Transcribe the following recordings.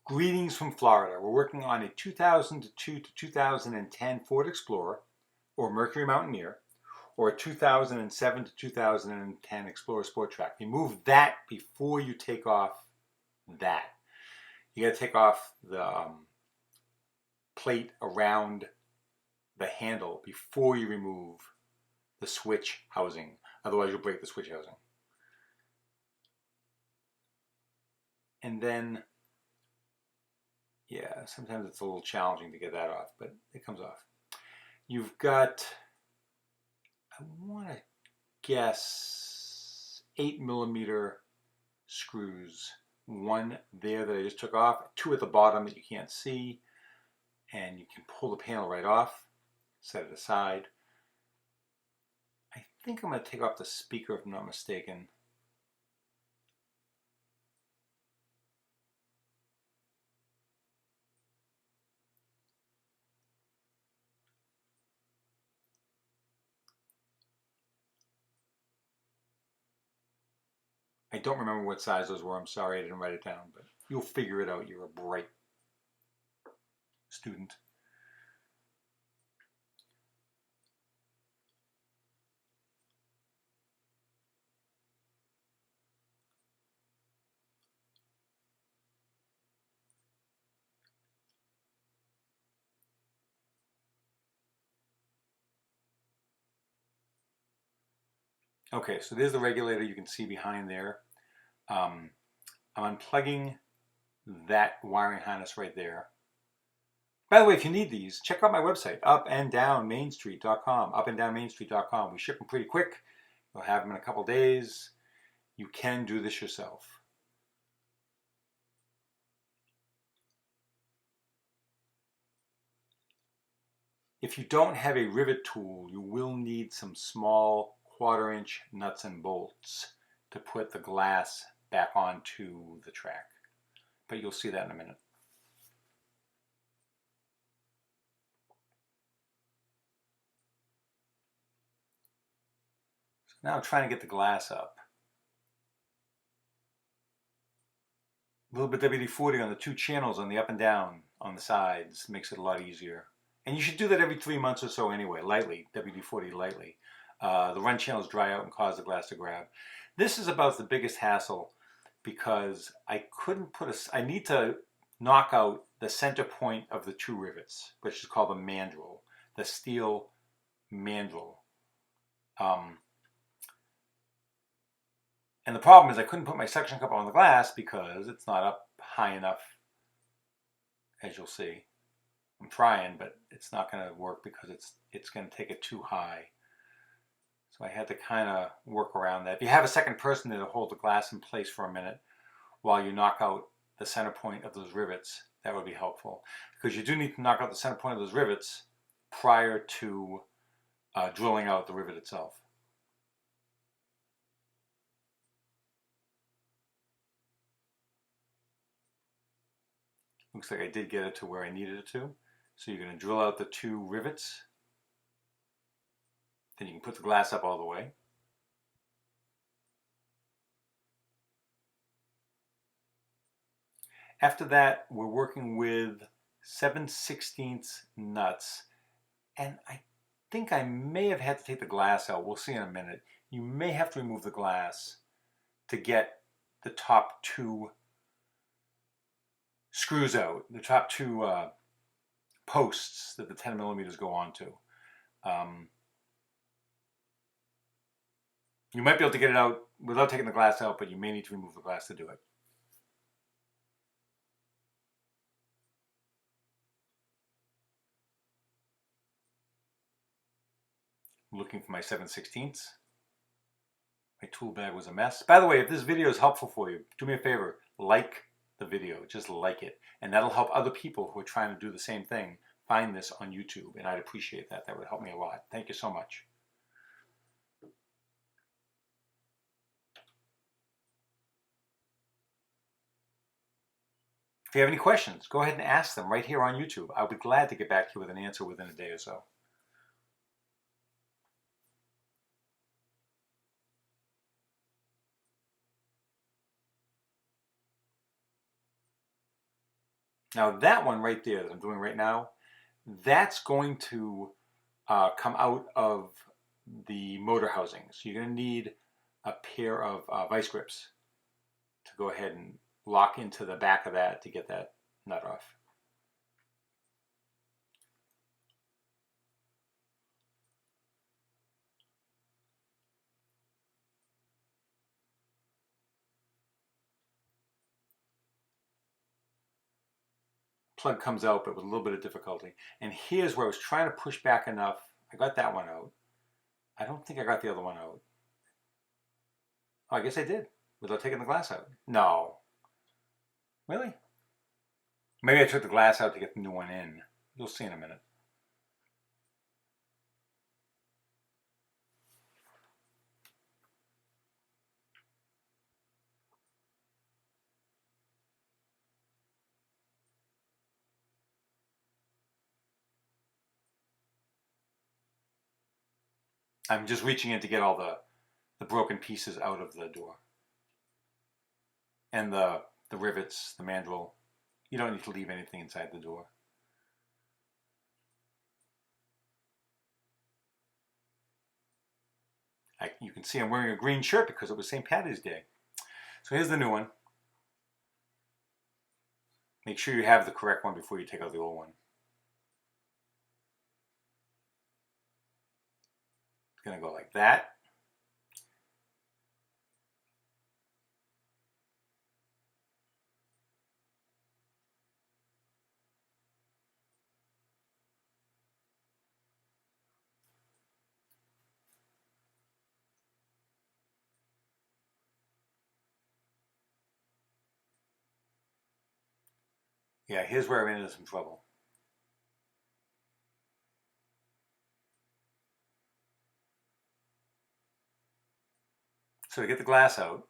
Greetings from Florida. We're working on a 2002 to 2010 Ford Explorer or Mercury Mountaineer or a 2007 to 2010 Explorer Sport Trac. Remove that before you take off that. You got to take off the plate around the handle before you remove the switch housing. Otherwise you'll break the switch housing. And then, yeah, sometimes it's a little challenging to get that off, but it comes off. You've got, I want to guess, 8mm screws. One there that I just took off, two at the bottom that you can't see, and you can pull the panel right off, set it aside. I think I'm going to take off the speaker if I'm not mistaken. I don't remember what size those were. I'm sorry I didn't write it down, but you'll figure it out. You're a bright student. Okay, so there's the regulator you can see behind there. I'm unplugging that wiring harness right there. By the way, if you need these, check out my website, upanddownmainstreet.com, upanddownmainstreet.com. We ship them pretty quick. You'll have them in a couple days. You can do this yourself. If you don't have a rivet tool, you will need some small 1/4-inch nuts and bolts to put the glass back onto the Trac. But you'll see that in a minute. So now I'm trying to get the glass up. A little bit WD-40 on the two channels on the up and down on the sides makes it a lot easier. And you should do that every 3 months or so anyway, lightly, WD-40 lightly. The run channels dry out and cause the glass to grab. This is about the biggest hassle because I need to knock out the center point of the two rivets, which is called the mandrel, the steel mandrel. And the problem is I couldn't put my suction cup on the glass because it's not up high enough, as you'll see. I'm trying, but it's not going to work because it's going to take it too high. So I had to kind of work around that. If you have a second person there to hold the glass in place for a minute while you knock out the center point of those rivets, that would be helpful. Because you do need to knock out the center point of those rivets prior to drilling out the rivet itself. Looks like I did get it to where I needed it to. So you're going to drill out the two rivets. Then you can put the glass up all the way. After that, we're working with 7/16 nuts. And I think I may have had to take the glass out. We'll see in a minute. You may have to remove the glass to get the top two screws out, the top two posts that the 10mm go onto. You might be able to get it out without taking the glass out, but you may need to remove the glass to do it. I'm looking for my 7/16. My tool bag was a mess. By the way, if this video is helpful for you, do me a favor, like the video, just like it. And that'll help other people who are trying to do the same thing find this on YouTube, and I'd appreciate that. That would help me a lot. Thank you so much. If you have any questions, go ahead and ask them right here on YouTube. I'll be glad to get back to you with an answer within a day or so. Now that one right there that I'm doing right now, that's going to come out of the motor housing. So you're going to need a pair of vice grips to go ahead and lock into the back of that to get that nut off. Plug comes out, but with a little bit of difficulty. And here's where I was trying to push back enough. I got that one out. I don't think I got the other one out. Oh, I guess I did, without taking the glass out. No. Really? Maybe I took the glass out to get the new one in. You'll see in a minute. I'm just reaching in to get all the broken pieces out of the door. And the rivets, the mandrel. You don't need to leave anything inside the door. You can see I'm wearing a green shirt because it was St. Patty's Day. So here's the new one. Make sure you have the correct one before you take out the old one. It's going to go like that. Yeah, here's where I ran into some trouble. So to get the glass out,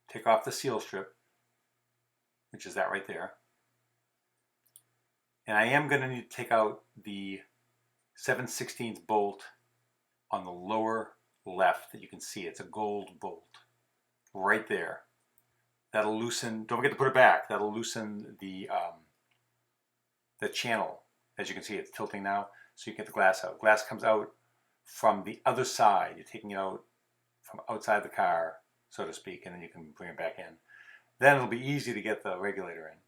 take off the seal strip, which is that right there. And I am going to need to take out the 7/16 bolt on the lower left that you can see. It's a gold bolt right there. That'll loosen, don't forget to put it back. That'll loosen the channel. As you can see, it's tilting now, so you get the glass out. Glass comes out from the other side. You're taking it out from outside the car, so to speak, and then you can bring it back in. Then it'll be easy to get the regulator in.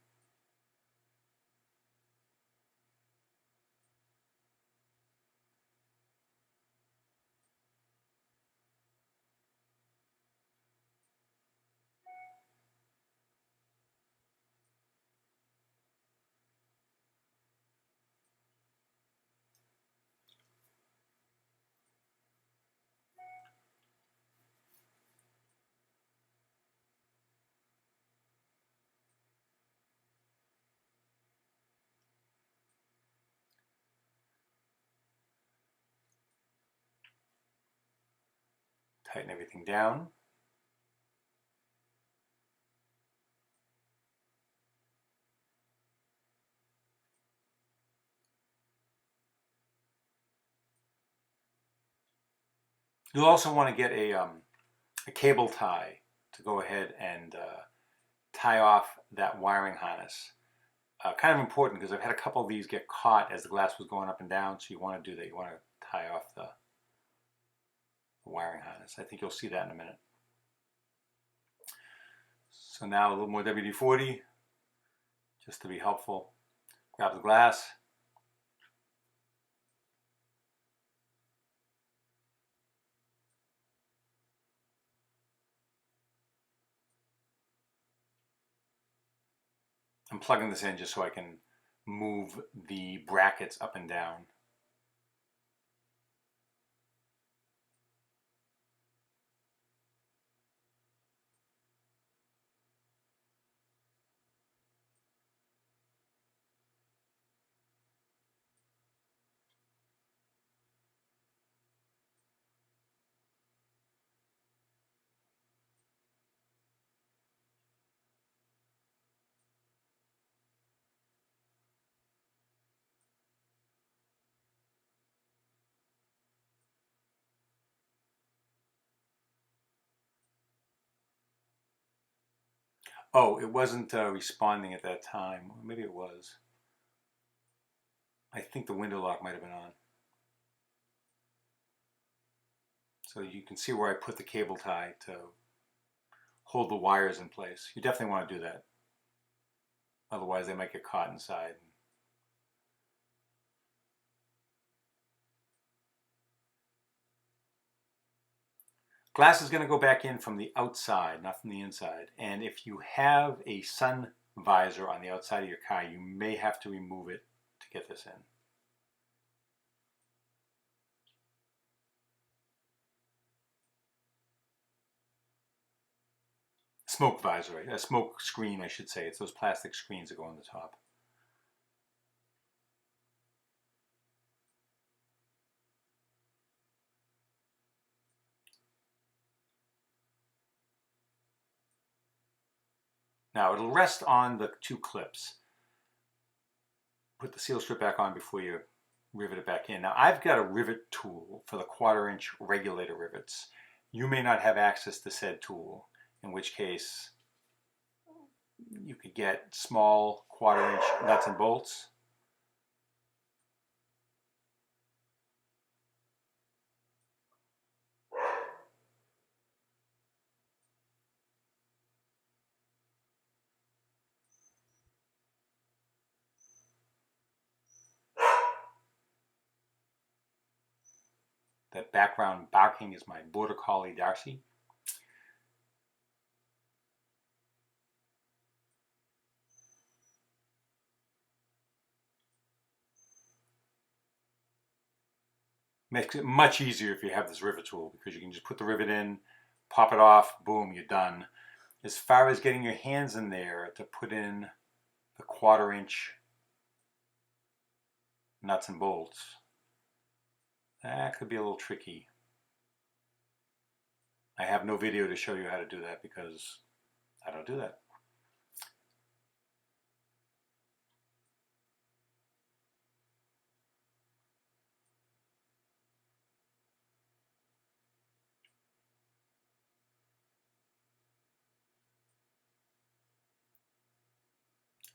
Tighten everything down. You'll also want to get a cable tie to go ahead and tie off that wiring harness. Kind of important because I've had a couple of these get caught as the glass was going up and down, so you want to do that. You want to tie off the wiring harness. I think you'll see that in a minute. So now a little more WD-40, just to be helpful. Grab the glass. I'm plugging this in just so I can move the brackets up and down. Oh, it wasn't responding at that time. Maybe it was. I think the window lock might have been on. So you can see where I put the cable tie to hold the wires in place. You definitely want to do that. Otherwise they might get caught inside. Glass is going to go back in from the outside, not from the inside. And if you have a sun visor on the outside of your car, you may have to remove it to get this in. Smoke visor, a smoke screen, I should say. It's those plastic screens that go on the top. Now it'll rest on the two clips. Put the seal strip back on before you rivet it back in. Now I've got a rivet tool for the 1/4" regulator rivets. You may not have access to said tool, in which case you could get small 1/4" nuts and bolts. That background barking is my border collie Darcy. Makes it much easier if you have this rivet tool, because you can just put the rivet in, pop it off, boom, you're done. As far as getting your hands in there to put in the 1/4" nuts and bolts, that could be a little tricky. I have no video to show you how to do that because I don't do that.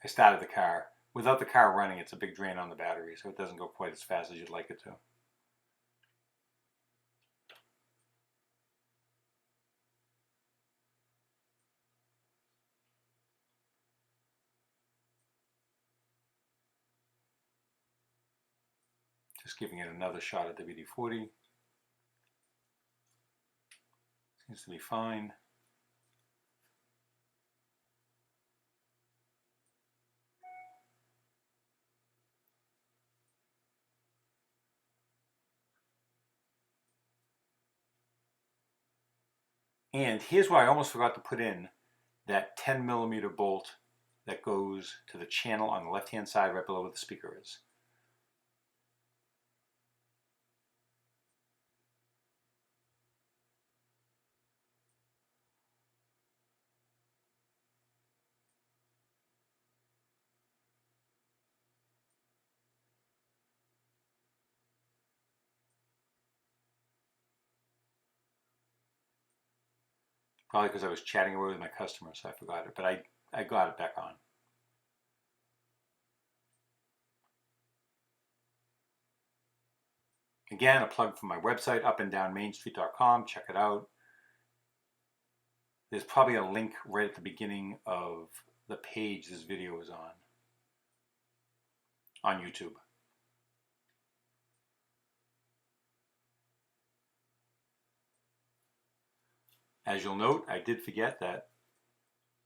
I started the car. Without the car running, it's a big drain on the battery, so it doesn't go quite as fast as you'd like it to. Just giving it another shot at WD-40. Seems to be fine. And here's why I almost forgot to put in that 10mm bolt that goes to the channel on the left-hand side right below where the speaker is. Probably because I was chatting away with my customer, so I forgot it, but I got it back on. Again, a plug for my website, upanddownmainstreet.com. Check it out. There's probably a link right at the beginning of the page this video is on YouTube. As you'll note, I did forget that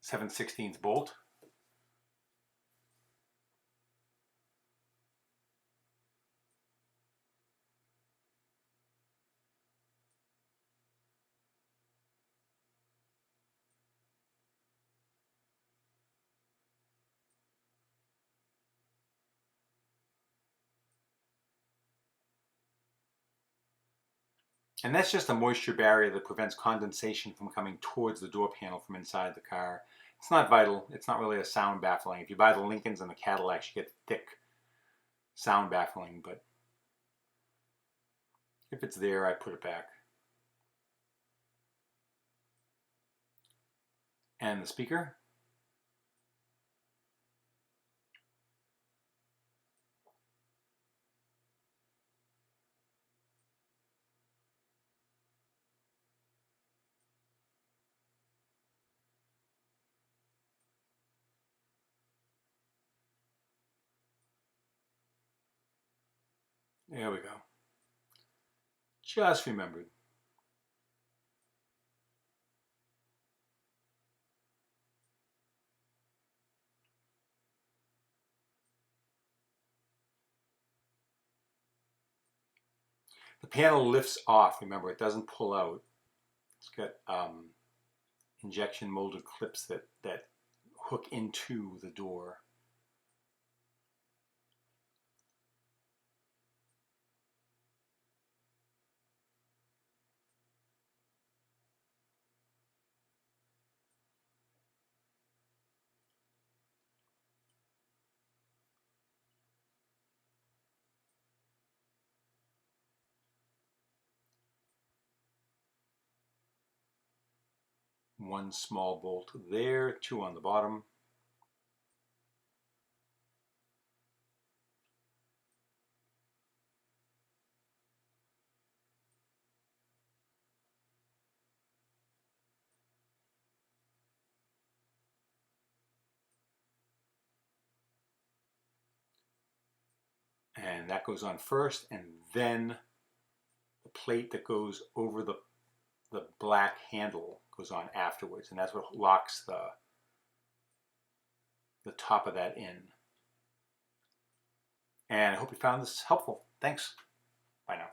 7/16 bolt. And that's just a moisture barrier that prevents condensation from coming towards the door panel from inside the car. It's not vital. It's not really a sound baffling. If you buy the Lincolns and the Cadillacs, you get thick sound baffling, but if it's there, I put it back. And the speaker, There we go. Just remembered. The panel lifts off. Remember, it doesn't pull out. It's got injection molded clips that hook into the door. One small bolt there, two on the bottom. And that goes on first, and then the plate that goes over the black handle goes on afterwards, and that's what locks the top of that in. And I hope you found this helpful. Thanks. Bye now.